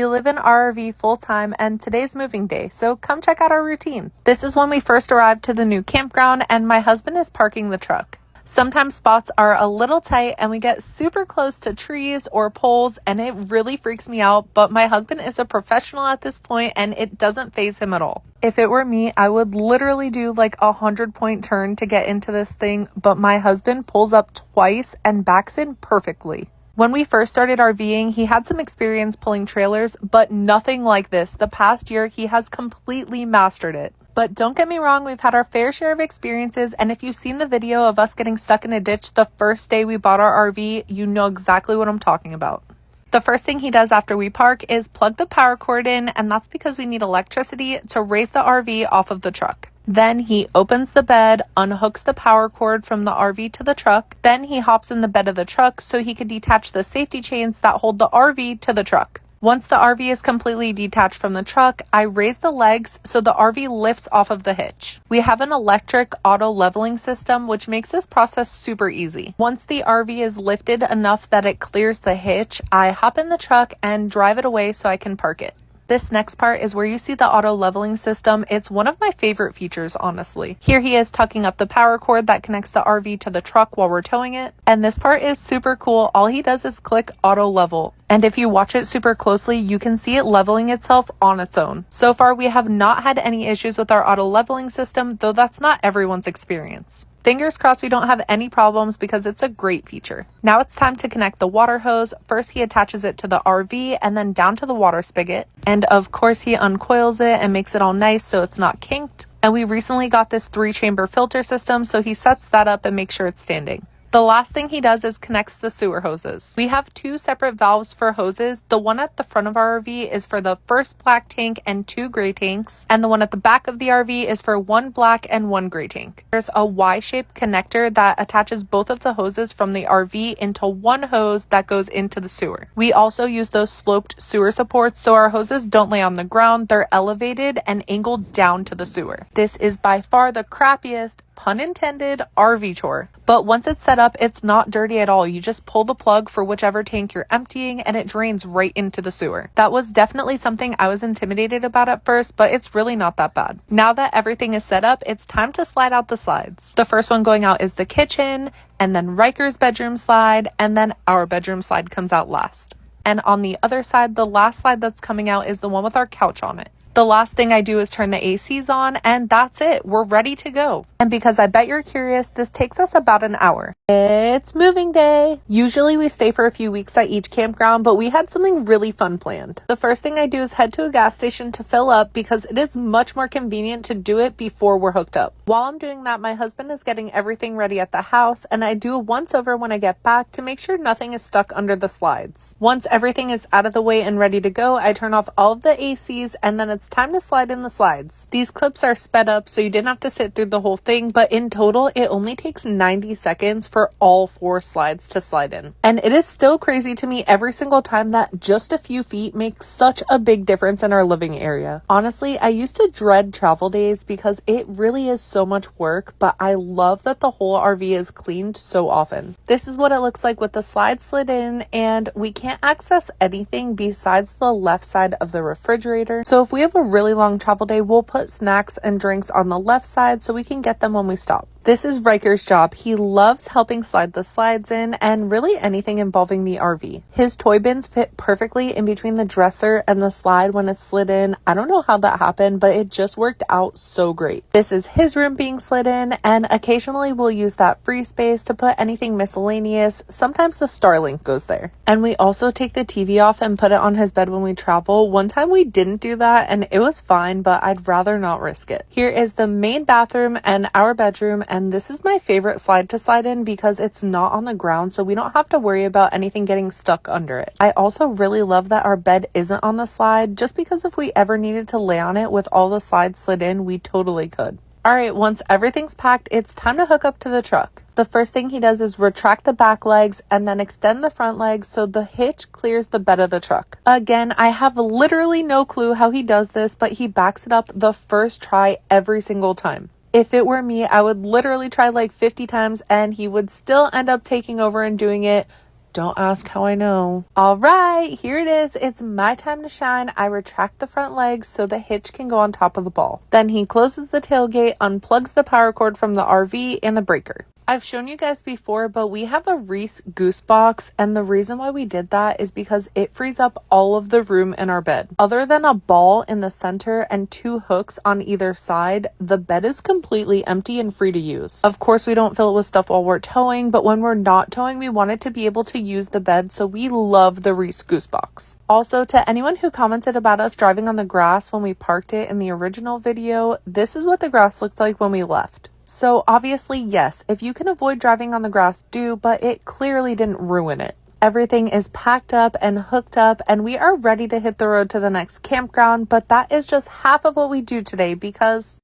We live in RV full-time and today's moving day, so come check out our routine. This is when we first arrived to the new campground and my husband is parking the truck. Sometimes spots are a little tight and we get super close to trees or poles and it really freaks me out, but my husband is a professional at this point and it doesn't faze him at all. If it were me, I would literally do like a 100-point turn to get into this thing, but my husband pulls up twice and backs in perfectly. When we first started RVing, he had some experience pulling trailers, but nothing like this. The past year, he has completely mastered it. But don't get me wrong, we've had our fair share of experiences, and if you've seen the video of us getting stuck in a ditch the first day we bought our RV, you know exactly what I'm talking about. The first thing he does after we park is plug the power cord in, and that's because we need electricity to raise the RV off of the truck. Then he opens the bed, unhooks the power cord from the RV to the truck. Then he hops in the bed of the truck so he can detach the safety chains that hold the RV to the truck. Once the RV is completely detached from the truck, I raise the legs so the RV lifts off of the hitch. We have an electric auto leveling system, which makes this process super easy. Once the RV is lifted enough that it clears the hitch, I hop in the truck and drive it away so I can park it. This next part is where you see the auto leveling system. It's one of my favorite features, honestly. Here he is tucking up the power cord that connects the RV to the truck while we're towing it. And this part is super cool. All he does is click auto level. And if you watch it super closely, you can see it leveling itself on its own. So far, we have not had any issues with our auto leveling system, though that's not everyone's experience. Fingers crossed we don't have any problems because it's a great feature. Now it's time to connect the water hose. First he attaches it to the RV and then down to the water spigot. And of course he uncoils it and makes it all nice so it's not kinked. And we recently got this 3-chamber filter system, so he sets that up and makes sure it's standing. The last thing he does is connects the sewer hoses. We have 2 separate valves for hoses. The one at the front of our RV is for the first black tank and 2 gray tanks. And the one at the back of the RV is for 1 black and 1 gray tank. There's a Y-shaped connector that attaches both of the hoses from the RV into one hose that goes into the sewer. We also use those sloped sewer supports so our hoses don't lay on the ground. They're elevated and angled down to the sewer. This is by far the crappiest, pun intended, RV chore. But once it's set up, it's not dirty at all. You just pull the plug for whichever tank you're emptying and it drains right into the sewer. That was definitely something I was intimidated about at first, but it's really not that bad. Now that everything is set up, it's time to slide out the slides. The first one going out is the kitchen, and then Riker's bedroom slide, and then our bedroom slide comes out last. And on the other side, the last slide that's coming out is the one with our couch on it. The last thing I do is turn the ACs on, and that's it. We're ready to go. And because I bet you're curious, this takes us about an hour. It's moving day. Usually we stay for a few weeks at each campground, but we had something really fun planned. The first thing I do is head to a gas station to fill up because it is much more convenient to do it before we're hooked up. While I'm doing that, my husband is getting everything ready at the house, and I do a once over when I get back to make sure nothing is stuck under the slides. Once everything is out of the way and ready to go, I turn off all of the ACs, and then it's time to slide in the slides. These clips are sped up so you didn't have to sit through the whole thing, but in total it only takes 90 seconds for all 4 slides to slide in. And it is still crazy to me every single time that just a few feet make such a big difference in our living area. Honestly, I used to dread travel days because it really is so much work, but I love that the whole RV is cleaned so often. This is what it looks like with the slides slid in, and we can't access anything besides the left side of the refrigerator. So if we have a really long travel day, we'll put snacks and drinks on the left side so we can get them when we stop. This is Riker's job. He loves helping slide the slides in and really anything involving the RV. His toy bins fit perfectly in between the dresser and the slide when it's slid in. I don't know how that happened, but it just worked out so great. This is his room being slid in, and occasionally we'll use that free space to put anything miscellaneous. Sometimes the Starlink goes there. And we also take the TV off and put it on his bed when we travel. One time we didn't do that and it was fine, but I'd rather not risk it. Here is the main bathroom and our bedroom, and this is my favorite slide to slide in because it's not on the ground, so we don't have to worry about anything getting stuck under it. I also really love that our bed isn't on the slide, just because if we ever needed to lay on it with all the slides slid in, we totally could. Alright, once everything's packed, it's time to hook up to the truck. The first thing he does is retract the back legs and then extend the front legs so the hitch clears the bed of the truck. Again, I have literally no clue how he does this, but he backs it up the first try every single time. If it were me, I would literally try like 50 times and he would still end up taking over and doing it Don't ask how I know. All right, here it is. It's my time to shine. I retract the front legs so the hitch can go on top of the ball. Then he closes the tailgate, unplugs the power cord from the RV and the breaker. I've shown you guys before, but we have a Reese goose box, and the reason why we did that is because it frees up all of the room in our bed. Other than a ball in the center and 2 hooks on either side, the bed is completely empty and free to use. Of course, we don't fill it with stuff while we're towing, but when we're not towing, we wanted to be able to use the bed, so we love the Reese goose box. Also, to anyone who commented about us driving on the grass when we parked it in the original video, this is what the grass looked like when we left. So obviously, yes, if you can avoid driving on the grass, do, but it clearly didn't ruin it. Everything is packed up and hooked up, and we are ready to hit the road to the next campground, but that is just half of what we do today because